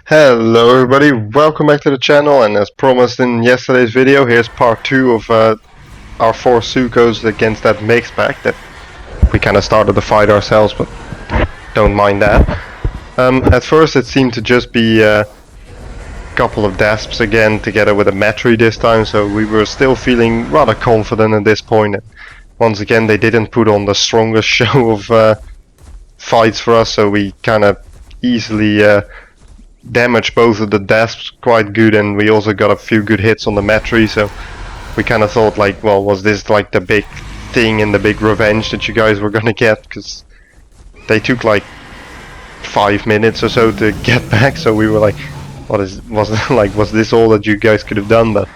Hello everybody, welcome back to the channel, and as promised in yesterday's video, here's part 2 of our 4 Suchos against that Mixpack that we kind of started the fight ourselves, but don't mind that. At first it seemed to just be a couple of Dasps again together with a Matry this time, so we were still feeling rather confident at this point. And once again they didn't put on the strongest show of fights for us, so we kind of easily damaged both of the Dasps quite good, and we also got a few good hits on the Matry, so we kind of thought like, well, was this like the big thing and the big revenge that you guys were gonna get, because they took like 5 minutes or so to get back, so we were like, was this all that you guys could have done? But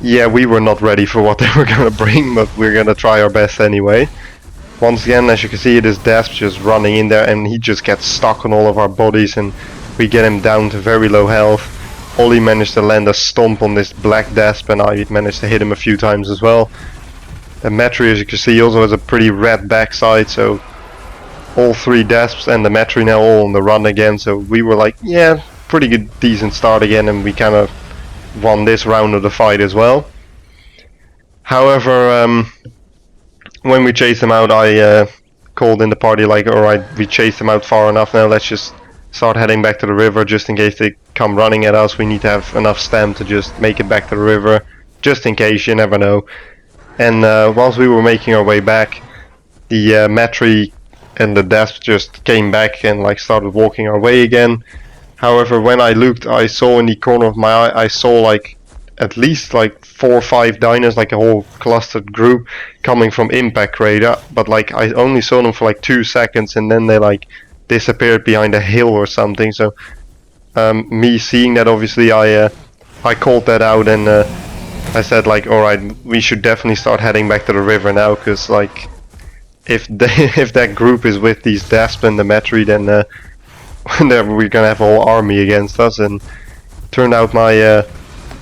yeah, we were not ready for what they were gonna bring, but we're gonna try our best anyway. Once again, as you can see, this Dasp just running in there, and he just gets stuck on all of our bodies, and we get him down to very low health. Ollie managed to land a stomp on this black Dasp, and I managed to hit him a few times as well. The Matry, as you can see, also has a pretty red backside, so all 3 Dasps and the Matry now all on the run again, so we were like, yeah, pretty good, decent start again, and we kind of won this round of the fight as well. However, when we chased them out, I called in the party like, alright, we chased them out far enough now, let's just start heading back to the river, just in case they come running at us. We need to have enough stam to just make it back to the river, just in case, you never know. And whilst we were making our way back, the Matry and the Dasp just came back and like started walking our way again. However, when I looked, I saw in the corner of my eye, I saw like at least like 4 or 5 diners, like a whole clustered group coming from Impact Crater, but like I only saw them for like 2 seconds, and then they like disappeared behind a hill or something. So me seeing that, obviously I called that out, and I said like, alright, we should definitely start heading back to the river now, because like if that group is with these Dasp and the Matry, then we're gonna have a whole army against us. And turned out my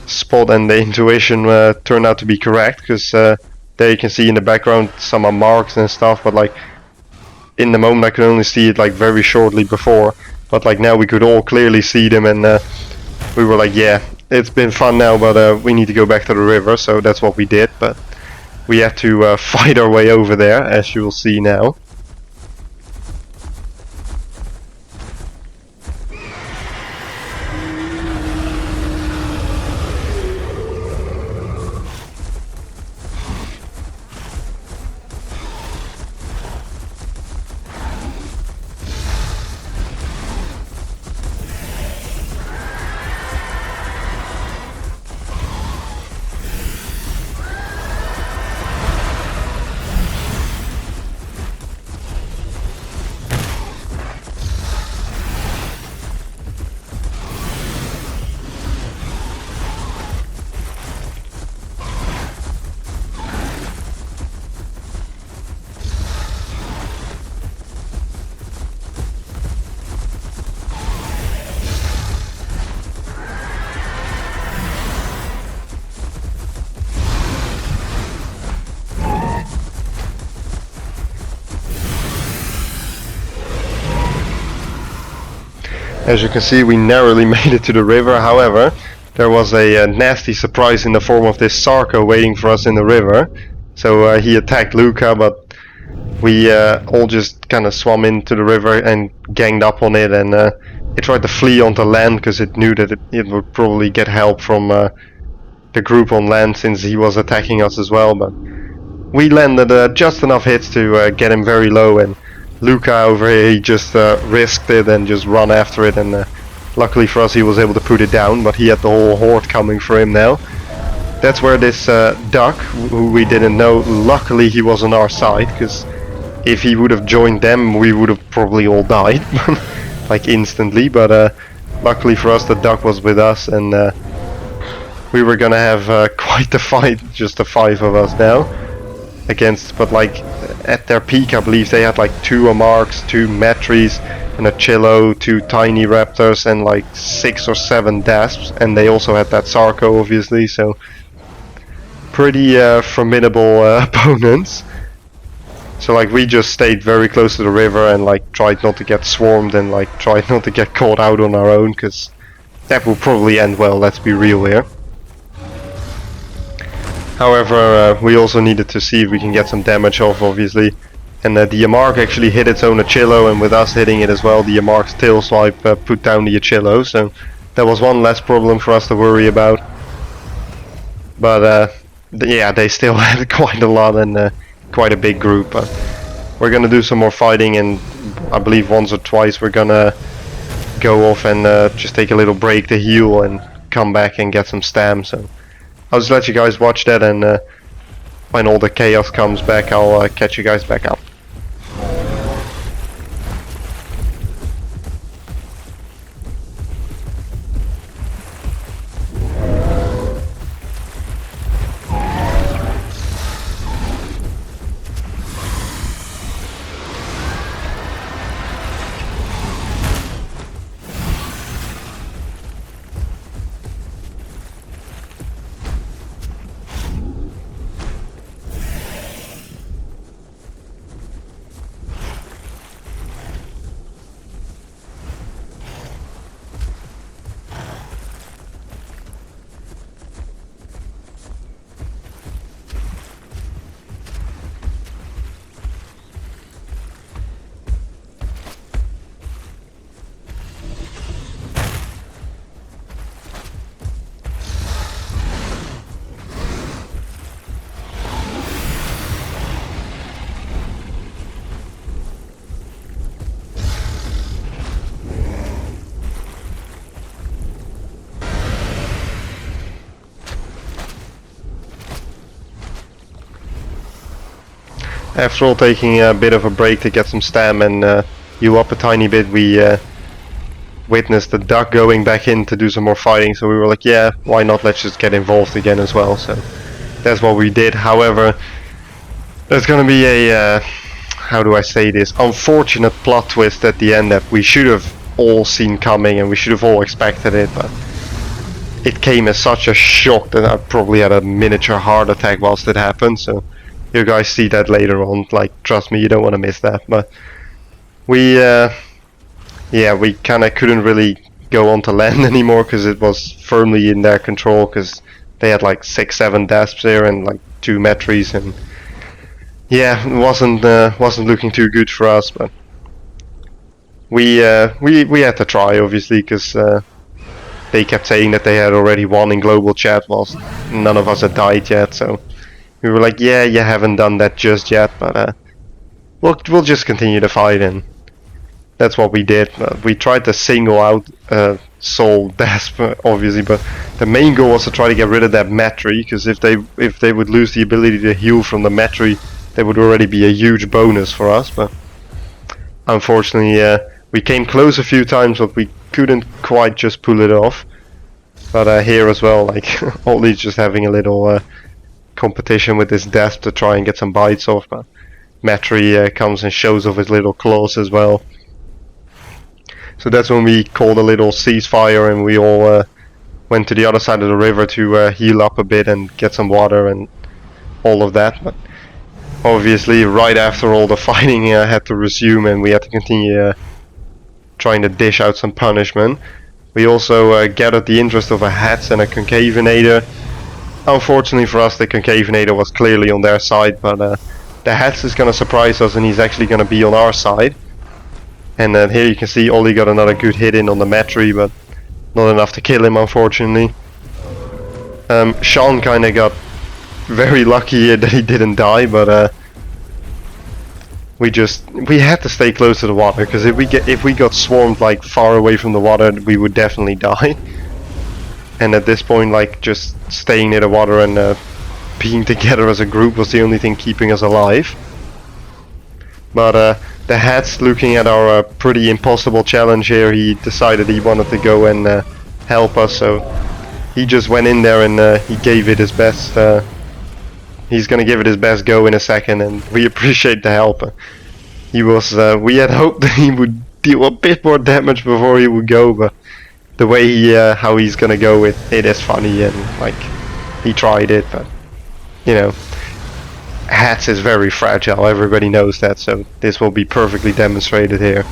spot and the intuition turned out to be correct, because there you can see in the background some are marks and stuff, but like in the moment I could only see it like very shortly before, but like now we could all clearly see them, and we were like, yeah, it's been fun now, but we need to go back to the river. So that's what we did, but we had to fight our way over there, as you will see now. As you can see, we narrowly made it to the river. However, there was a nasty surprise in the form of this Sarco waiting for us in the river. So he attacked Luca, but we all just kind of swam into the river and ganged up on it, and it tried to flee onto land because it knew that it would probably get help from the group on land, since he was attacking us as well. But we landed just enough hits to get him very low, and Luca over here, he just risked it and just run after it, and luckily for us he was able to put it down, but he had the whole horde coming for him now. That's where this duck, who we didn't know, luckily he was on our side, because if he would have joined them we would have probably all died like instantly. But luckily for us the duck was with us, and we were gonna have quite the fight, just the 5 of us now against, but like at their peak I believe they had like 2 Amarks, 2 Matrys, and a Chillo, 2 Tiny Raptors, and like 6 or 7 Dasps, and they also had that Sarco obviously, so pretty formidable opponents. So like we just stayed very close to the river and like tried not to get swarmed and like tried not to get caught out on our own, because that will probably end well, let's be real here. However, we also needed to see if we can get some damage off, obviously. And the Yamark actually hit its own Achillo, and with us hitting it as well, the Yamark's tail swipe put down the Achillo, so that was one less problem for us to worry about. But yeah, they still had quite a lot and quite a big group. But we're gonna do some more fighting, and I believe once or twice we're gonna go off and just take a little break to heal and come back and get some stam. So I'll just let you guys watch that, and when all the chaos comes back, I'll catch you guys back up. After all taking a bit of a break to get some stam and heal up a tiny bit, we witnessed the duck going back in to do some more fighting, so we were like, yeah, why not, let's just get involved again as well. So that's what we did. However, there's gonna be a, how do I say this, unfortunate plot twist at the end that we should have all seen coming and we should have all expected it, but it came as such a shock that I probably had a miniature heart attack whilst it happened. So you guys see that later on, like, trust me, you don't want to miss that. But we yeah, we kinda couldn't really go on to land anymore because it was firmly in their control, because they had like 6-7 Dasps there and like 2 Metries, and yeah, it wasn't looking too good for us. But we had to try, obviously, because they kept saying that they had already won in global chat whilst none of us had died yet. So we were like, yeah, you haven't done that just yet, but we'll just continue to fight, and that's what we did. We tried to single out Soul Dasp, obviously, but the main goal was to try to get rid of that Metry, because if they would lose the ability to heal from the Metry, that would already be a huge bonus for us. But unfortunately, we came close a few times, but we couldn't quite just pull it off. But here as well, like, Ollie's just having a little competition with this Dasp to try and get some bites off, but Metry comes and shows off his little claws as well. So that's when we called a little ceasefire, and we all went to the other side of the river to heal up a bit and get some water and all of that. But obviously right after all the fighting had to resume, and we had to continue trying to dish out some punishment. We also gathered the interest of a Hats and a Concavinator. Unfortunately for us, the Concavinator was clearly on their side, but the Hats is going to surprise us, and he's actually going to be on our side. And here you can see Ollie got another good hit in on the Metry, but not enough to kill him, unfortunately. Sean kind of got very lucky that he didn't die, but we had to stay close to the water, because if we got swarmed like far away from the water, we would definitely die. And at this point, like, just staying near the water and being together as a group was the only thing keeping us alive. But the Hats, looking at our pretty impossible challenge here, he decided he wanted to go and help us, so he just went in there and he gave it his best. He's gonna give it his best go in a second, and we appreciate the help. He was, we had hoped that he would deal a bit more damage before he would go, but the way how he's gonna go with it is funny, and like, he tried it, but you know, Hats is very fragile, everybody knows that, so this will be perfectly demonstrated here.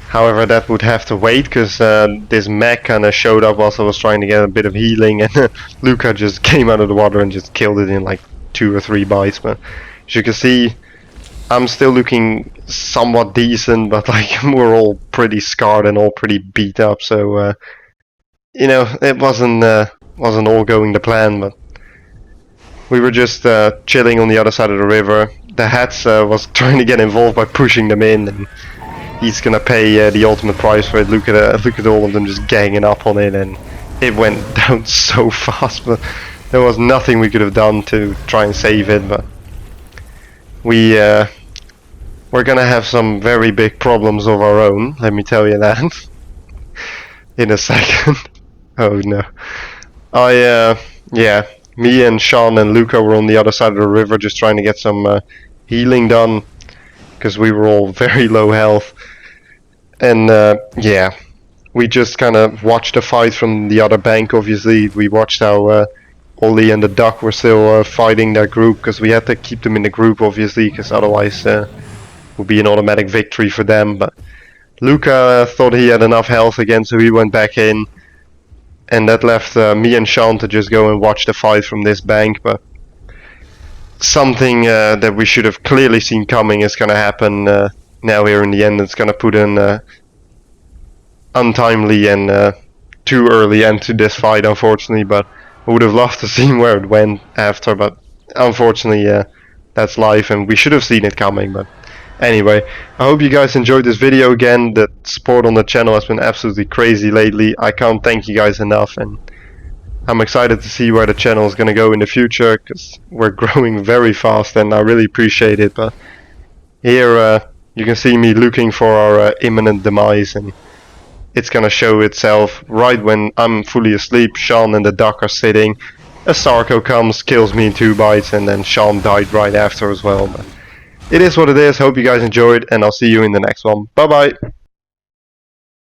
However, that would have to wait, because this mech kind of showed up whilst I was trying to get a bit of healing, and Luca just came out of the water and just killed it in like 2 or 3 bites. But as you can see, I'm still looking somewhat decent, but like we're all pretty scarred and all pretty beat up. So you know, it wasn't all going to plan, but we were just chilling on the other side of the river. The Hats was trying to get involved by pushing them in, and he's gonna pay the ultimate price for it. Look at all of them just ganging up on it, and it went down so fast. But there was nothing we could have done to try and save it. But we're gonna have some very big problems of our own. Let me tell you that in a second. Oh no! Yeah, me and Sean and Luca were on the other side of the river just trying to get some healing done, because we were all very low health. And yeah, we just kind of watched the fight from the other bank. Obviously, we watched how Ollie and the Duck were still fighting their group, because we had to keep them in the group, obviously, because otherwise it would be an automatic victory for them. But Luca thought he had enough health again, so he went back in, and that left me and Sean to just go and watch the fight from this bank. But something that we should have clearly seen coming is going to happen now here in the end. It's going to put an untimely and too early end to this fight, unfortunately. But I would have loved to see where it went after, but unfortunately that's life, and we should have seen it coming. But anyway, I hope you guys enjoyed this video. Again, the support on the channel has been absolutely crazy lately. I can't thank you guys enough, and I'm excited to see where the channel is going to go in the future, because we're growing very fast and I really appreciate it. But here you can see me looking for our imminent demise, and it's going to show itself right when I'm fully asleep. Sean and the Duck are sitting, a Sarco comes, kills me in 2 bites, and then Sean died right after as well. But it is what it is. Hope you guys enjoyed, and I'll see you in the next one. Bye bye.